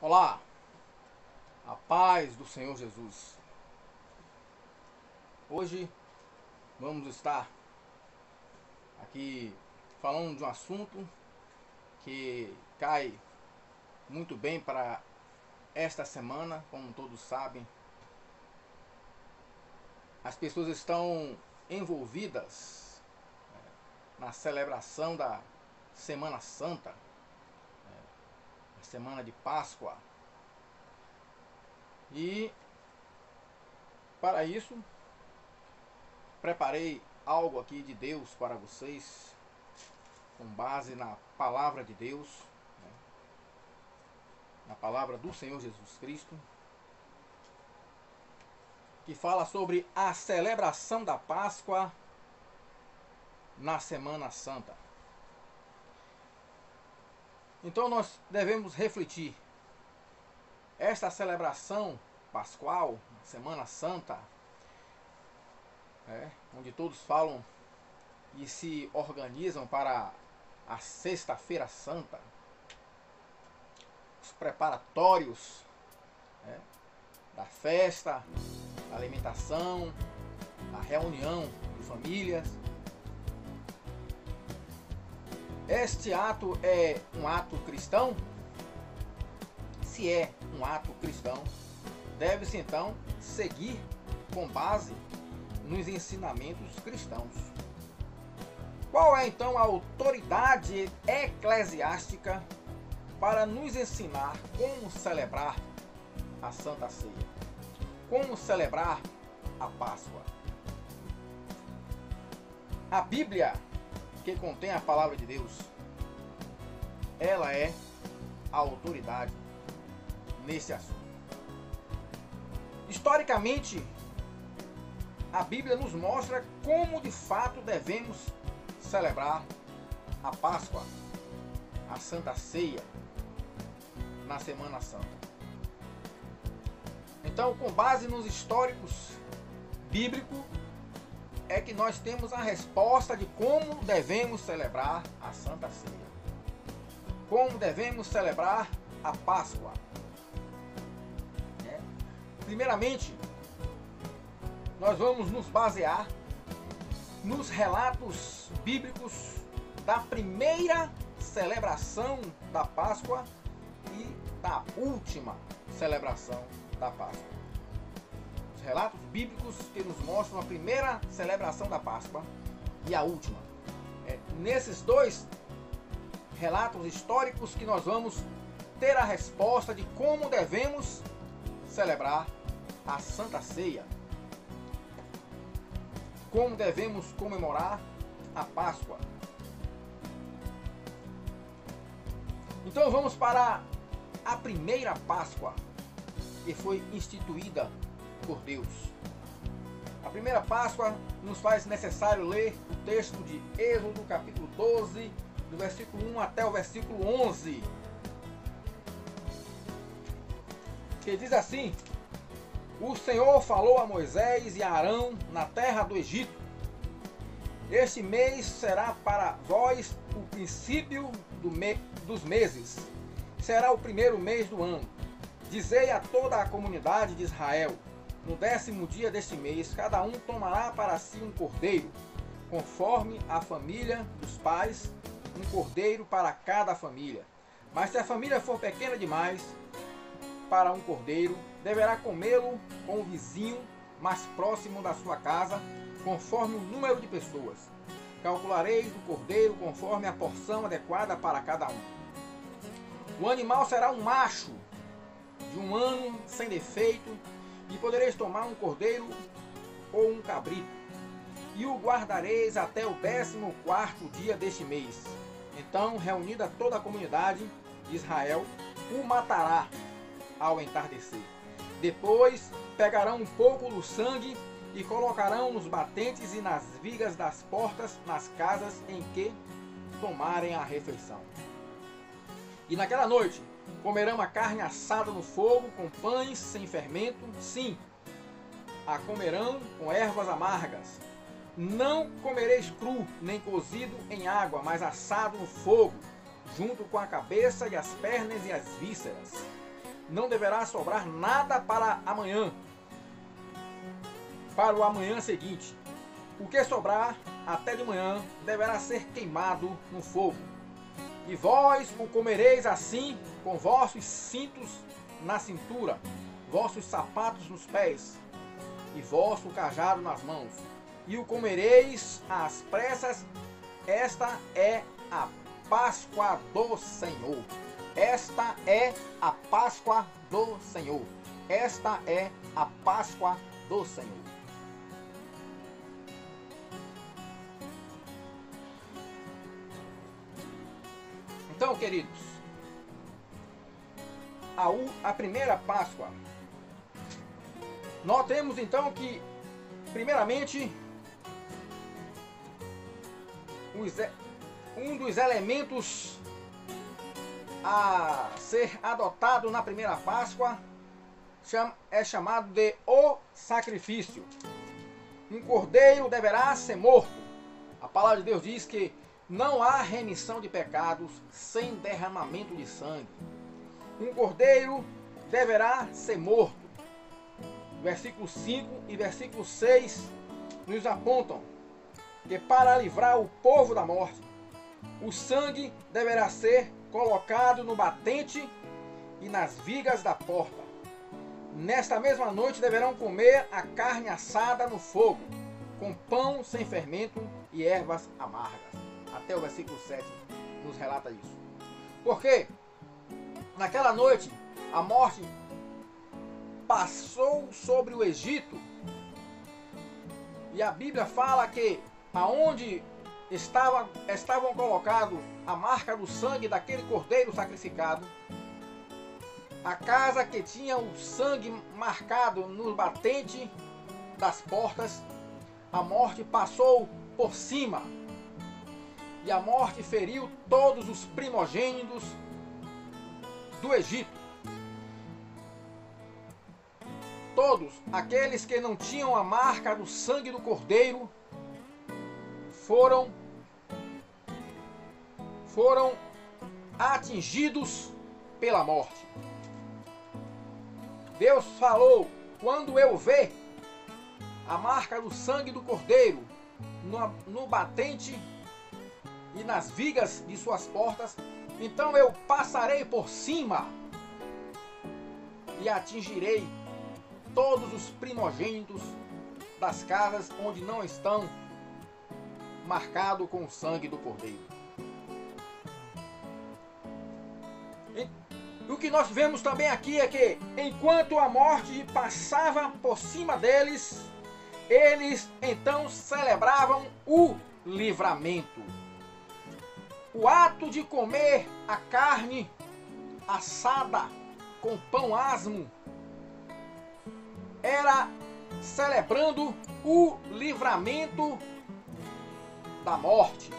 Olá, a paz do Senhor Jesus. Hoje vamos estar aqui falando de um assunto que cai muito bem para esta semana. Como todos sabem, as pessoas estão envolvidas na celebração da Semana Santa, a semana de Páscoa. E para isso preparei algo aqui de Deus para vocês, com base na palavra de Deus, na palavra do Senhor Jesus Cristo, que fala sobre a celebração da Páscoa na Semana Santa. Então nós devemos refletir. Esta celebração pascual, Semana Santa, onde todos falam e se organizam para a Sexta-feira Santa, os preparatórios da festa, da alimentação, da reunião de famílias. Este ato é um ato cristão? Se é um ato cristão, deve-se então seguir com base nos ensinamentos cristãos. Qual é então a autoridade eclesiástica para nos ensinar como celebrar a Santa Ceia? Como celebrar a Páscoa? A Bíblia, que contém a palavra de Deus, ela é a autoridade nesse assunto. Historicamente, a Bíblia nos mostra como de fato devemos celebrar a Páscoa, a Santa Ceia, na Semana Santa. Então, com base nos históricos bíblicos, é que nós temos a resposta de como devemos celebrar a Santa Ceia. Como devemos celebrar a Páscoa. Primeiramente, nós vamos nos basear nos relatos bíblicos da primeira celebração da Páscoa e da última celebração da Páscoa. Os relatos bíblicos que nos mostram a primeira celebração da Páscoa e a última. Nesses dois relatos históricos que nós vamos ter a resposta de como devemos celebrar a Santa Ceia. Como devemos comemorar a Páscoa. Então vamos para a primeira Páscoa que foi instituída por Deus. A primeira Páscoa nos faz necessário ler o texto de Êxodo, capítulo 12, do versículo 1 até o versículo 11, que diz assim: O Senhor falou a Moisés e a Arão na terra do Egito: Este mês será para vós o princípio dos meses, será o primeiro mês do ano. Dizei a toda a comunidade de Israel: No 10º dia deste mês, cada um tomará para si um cordeiro, conforme a família dos pais, um cordeiro para cada família. Mas se a família for pequena demais para um cordeiro, deverá comê-lo com o vizinho mais próximo da sua casa, conforme o número de pessoas. Calculareis o cordeiro conforme a porção adequada para cada um. O animal será um macho de 1 ano sem defeito, e podereis tomar um cordeiro ou um cabrito, e o guardareis até o 14º dia deste mês. Então, reunida toda a comunidade de Israel, o matará ao entardecer. Depois pegarão um pouco do sangue e colocarão nos batentes e nas vigas das portas nas casas em que tomarem a refeição. E naquela noite comerão a carne assada no fogo com pães sem fermento, sim, a comerão com ervas amargas. Não comereis cru, nem cozido em água, mas assado no fogo, junto com a cabeça e as pernas e as vísceras. não deverá sobrar nada para amanhã, para o amanhã seguinte. O que sobrar até de manhã deverá ser queimado no fogo. E vós o comereis assim, com vossos cintos na cintura, vossos sapatos nos pés, e vosso cajado nas mãos. E o comereis às pressas. Esta é a Páscoa do Senhor. Esta é a Páscoa do Senhor. Esta é a Páscoa do Senhor. Então, queridos, a primeira Páscoa, notemos então que, primeiramente, um dos elementos a ser adotado na primeira Páscoa é chamado de o sacrifício. Um cordeiro deverá ser morto. A palavra de Deus diz que não há remissão de pecados sem derramamento de sangue. Um cordeiro deverá ser morto. Versículo 5 e versículo 6 nos apontam que para livrar o povo da morte, o sangue deverá ser colocado no batente e nas vigas da porta. Nesta mesma noite deverão comer a carne assada no fogo, com pão sem fermento e ervas amargas. Até o versículo 7 nos relata isso. Porque naquela noite a morte passou sobre o Egito, e a Bíblia fala que aonde estavam colocados a marca do sangue daquele cordeiro sacrificado, a casa que tinha o sangue marcado no batente das portas, a morte passou por cima. E a morte feriu todos os primogênitos do Egito. Todos aqueles que não tinham a marca do sangue do cordeiro foram atingidos pela morte. Deus falou: quando eu ver a marca do sangue do cordeiro no batente e nas vigas de suas portas, então eu passarei por cima e atingirei todos os primogênitos das casas onde não estão marcados com o sangue do cordeiro. E o que nós vemos também aqui é que, enquanto a morte passava por cima deles, eles então celebravam o livramento. O ato de comer a carne assada com pão asmo era celebrando o livramento da morte.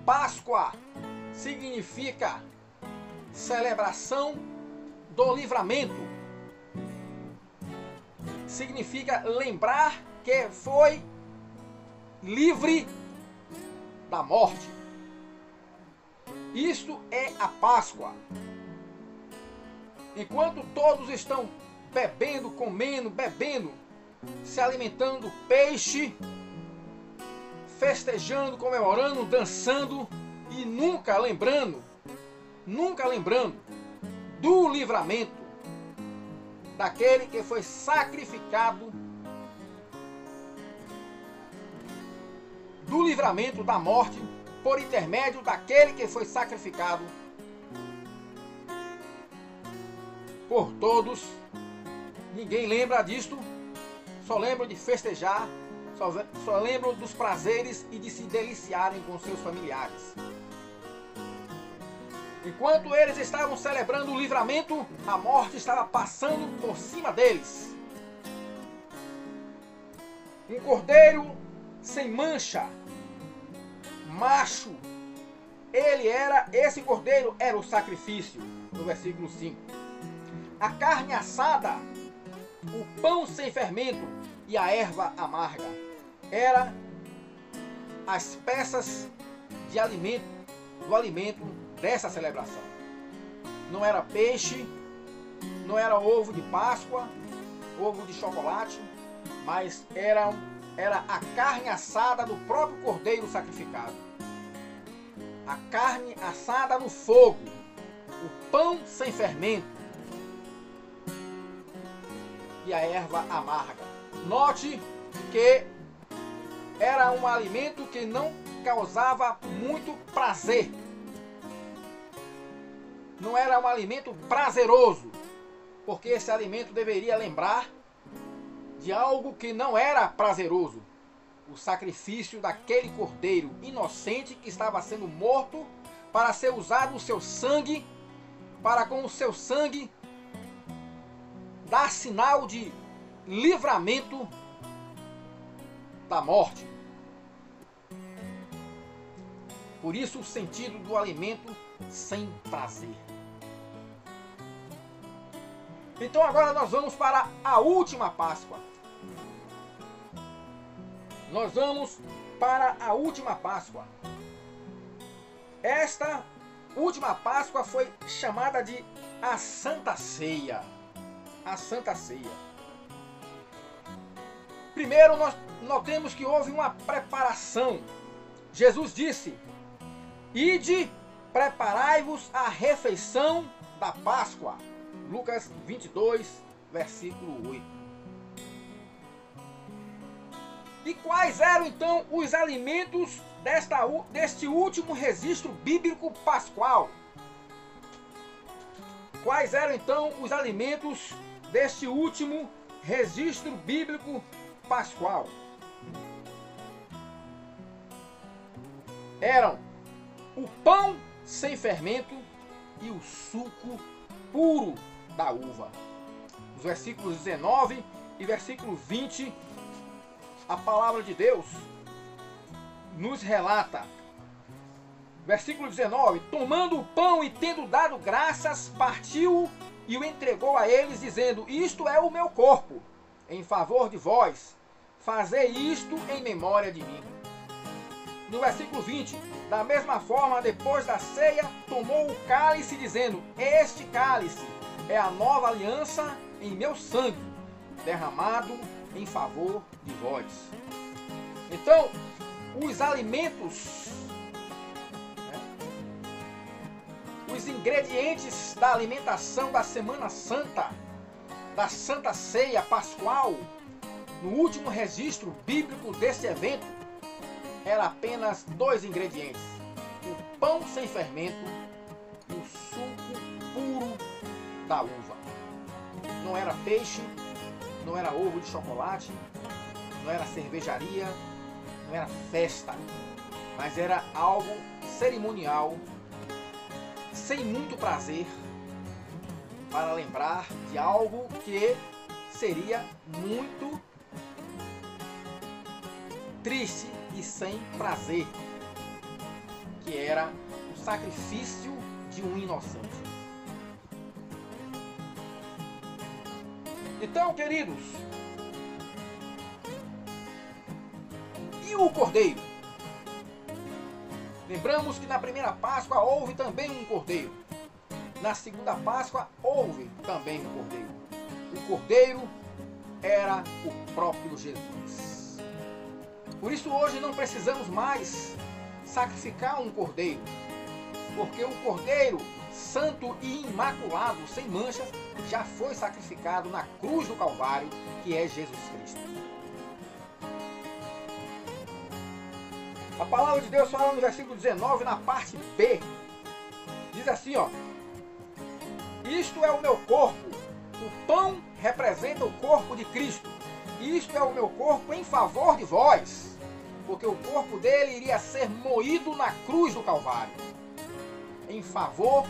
Páscoa significa celebração do livramento. Significa lembrar que foi livre da morte. Isto é a Páscoa. Enquanto todos estão bebendo, comendo, bebendo, se alimentando peixe, festejando, comemorando, dançando e nunca lembrando do livramento daquele que foi sacrificado, do livramento da morte por intermédio daquele que foi sacrificado por todos. Ninguém lembra disto, só lembra de festejar, só lembram dos prazeres e de se deliciarem com seus familiares. Enquanto eles estavam celebrando o livramento, a morte estava passando por cima deles. Um cordeiro sem mancha, macho, esse cordeiro era o sacrifício, no versículo 5. A carne assada, o pão sem fermento e a erva amarga eram as peças de alimento, do alimento dessa celebração. não era peixe, não era ovo de Páscoa, ovo de chocolate, mas era a carne assada do próprio cordeiro sacrificado. A carne assada no fogo, o pão sem fermento e a erva amarga. Note que era um alimento que não causava muito prazer. Não era um alimento prazeroso, porque esse alimento deveria lembrar de algo que não era prazeroso. O sacrifício daquele cordeiro inocente que estava sendo morto para ser usado o seu sangue, para com o seu sangue dar sinal de livramento da morte. Por isso o sentido do alimento sem prazer. Então agora nós vamos para a última Páscoa. Nós vamos para a última Páscoa. Esta última Páscoa foi chamada de a Santa Ceia. A Santa Ceia. Primeiro nós notemos que houve uma preparação. Jesus disse: ide, preparai-vos a refeição da Páscoa. Lucas 22, versículo 8. E quais eram então os alimentos deste último registro bíblico pascual? Quais eram então os alimentos deste último registro bíblico pascual? Eram o pão sem fermento e o suco puro da uva. Os versículos 19 e versículo 20, a palavra de Deus nos relata. Versículo 19: tomando o pão e tendo dado graças, partiu e o entregou a eles, dizendo: isto é o meu corpo, em favor de vós, fazei isto em memória de mim. No versículo 20, da mesma forma, depois da ceia, tomou o cálice, dizendo: este cálice é a nova aliança em meu sangue, derramado em favor de vós. Então, os alimentos, os ingredientes da alimentação da Semana Santa, da Santa Ceia Pascual, no último registro bíblico deste evento, era apenas dois ingredientes: o pão sem fermento e o suco puro da uva. Não era peixe, não era ovo de chocolate, não era cervejaria, não era festa, mas era algo cerimonial, sem muito prazer, para lembrar de algo que seria muito triste e sem prazer, que era o sacrifício de um inocente. Então, queridos, e o cordeiro? Lembramos que na primeira Páscoa houve também um cordeiro. Na segunda Páscoa houve também um cordeiro. O cordeiro era o próprio Jesus. Por isso hoje não precisamos mais sacrificar um cordeiro, porque o cordeiro santo e imaculado, sem manchas, já foi sacrificado na cruz do Calvário, que é Jesus Cristo. A palavra de Deus fala no versículo 19, na parte B, diz assim, ó: isto é o meu corpo. O pão representa o corpo de Cristo. Isto é o meu corpo em favor de vós, porque o corpo dele iria ser moído na cruz do Calvário, em favor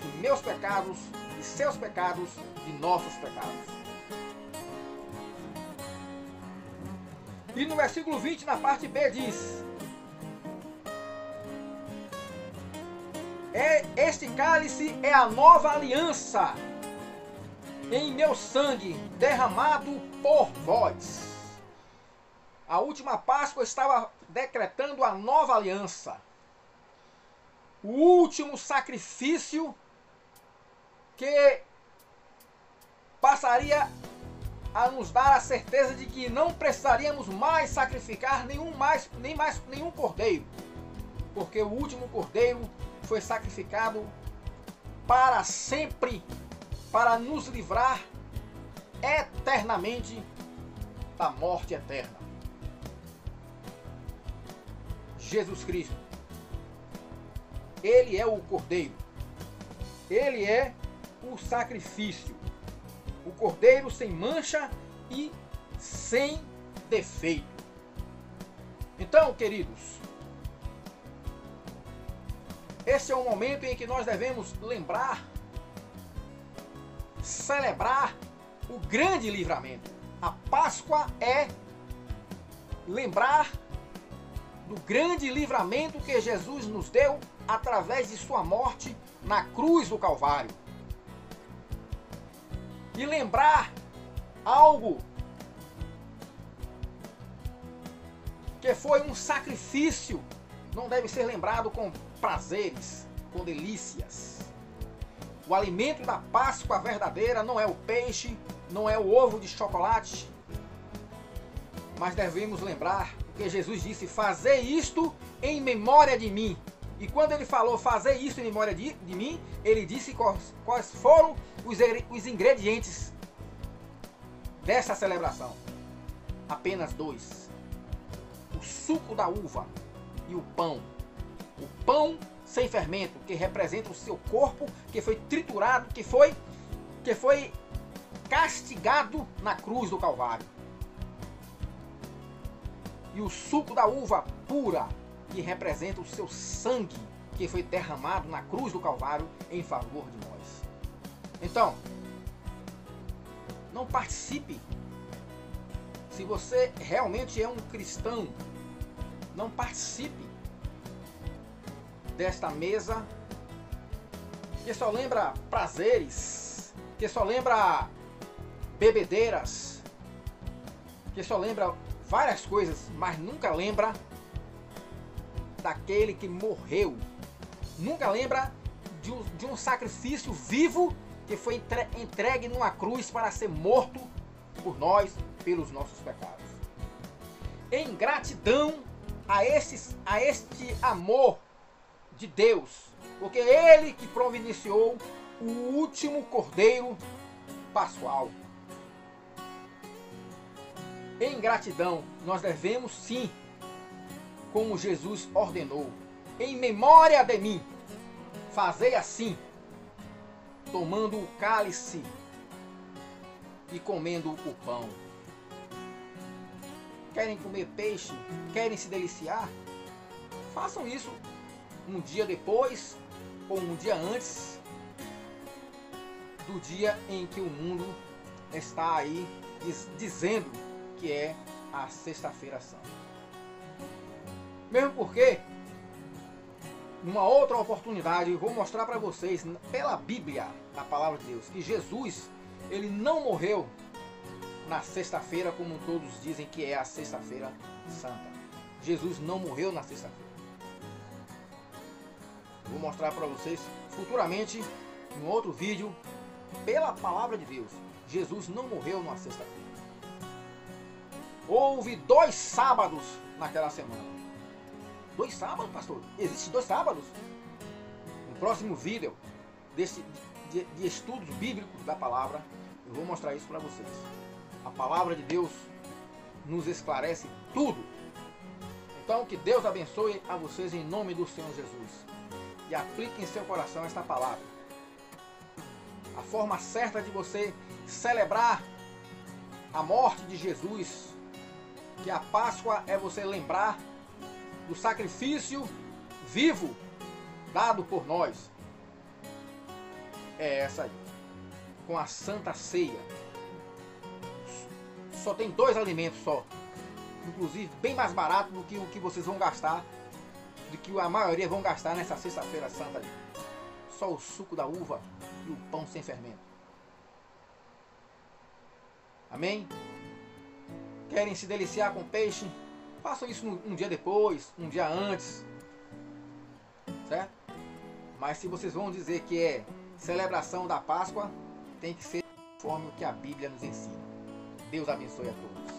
de meus pecados, de seus pecados, de nossos pecados. E no versículo 20, na parte B, diz: este cálice é a nova aliança em meu sangue, derramado por vós. A última Páscoa estava decretando a nova aliança, o último sacrifício que passaria a nos dar a certeza de que não precisaríamos mais sacrificar nenhum cordeiro, porque o último cordeiro foi sacrificado para sempre, para nos livrar eternamente da morte eterna. Jesus Cristo, Ele é o cordeiro, Ele é o sacrifício, o cordeiro sem mancha e sem defeito. Então, queridos, esse é o momento em que nós devemos lembrar, celebrar o grande livramento. A Páscoa é lembrar do grande livramento que Jesus nos deu através de sua morte na cruz do Calvário. E lembrar algo que foi um sacrifício, não deve ser lembrado com prazeres, com delícias. O alimento da Páscoa verdadeira não é o peixe, não é o ovo de chocolate, mas devemos lembrar que Jesus disse: fazer isto em memória de mim. E quando ele falou fazer isso em memória de mim, ele disse quais foram os ingredientes dessa celebração. Apenas 2: o suco da uva e o pão. O pão sem fermento, que representa o seu corpo, que foi triturado, que foi castigado na cruz do Calvário. E o suco da uva pura, que representa o seu sangue, que foi derramado na cruz do Calvário em favor de nós. Então, não participe. Se você realmente é um cristão, não participe desta mesa que só lembra prazeres, que só lembra bebedeiras, que só lembra várias coisas, mas nunca lembra daquele que morreu. Nunca lembra de um sacrifício vivo que foi entregue numa cruz para ser morto por nós, pelos nossos pecados. Em gratidão a este amor de Deus, porque Ele que providenciou o último cordeiro pascual. Em gratidão, nós devemos sim, como Jesus ordenou, em memória de mim, fazer assim, tomando o cálice e comendo o pão. Querem comer peixe? Querem se deliciar? Façam isso um dia depois ou um dia antes do dia em que o mundo está aí dizendo que é a Sexta-feira Santa. Mesmo porque, numa outra oportunidade, eu vou mostrar para vocês, pela Bíblia, na Palavra de Deus, que Jesus, ele não morreu na sexta-feira, como todos dizem que é a Sexta-feira Santa. Jesus não morreu na sexta-feira. Vou mostrar para vocês futuramente, em outro vídeo, pela Palavra de Deus. Jesus não morreu na sexta-feira. Houve 2 sábados naquela semana. 2 sábados, pastor? Existem 2 sábados? No próximo vídeo de estudos bíblicos da palavra, eu vou mostrar isso para vocês. A palavra de Deus nos esclarece tudo. Então, que Deus abençoe a vocês em nome do Senhor Jesus. E aplique em seu coração esta palavra. A forma certa de você celebrar a morte de Jesus, que a Páscoa é você lembrar do sacrifício vivo dado por nós. É essa aí. Com a Santa Ceia. Só tem 2 alimentos só. Inclusive bem mais barato do que o que vocês vão gastar, do que a maioria vão gastar nessa Sexta-feira Santa aí. Só o suco da uva e o pão sem fermento. Amém? Querem se deliciar com peixe? Façam isso um dia depois, um dia antes. Certo? Mas Mas se vocês vão dizer que é celebração da Páscoa, tem que ser conforme o que a Bíblia nos ensina. Deus abençoe a todos.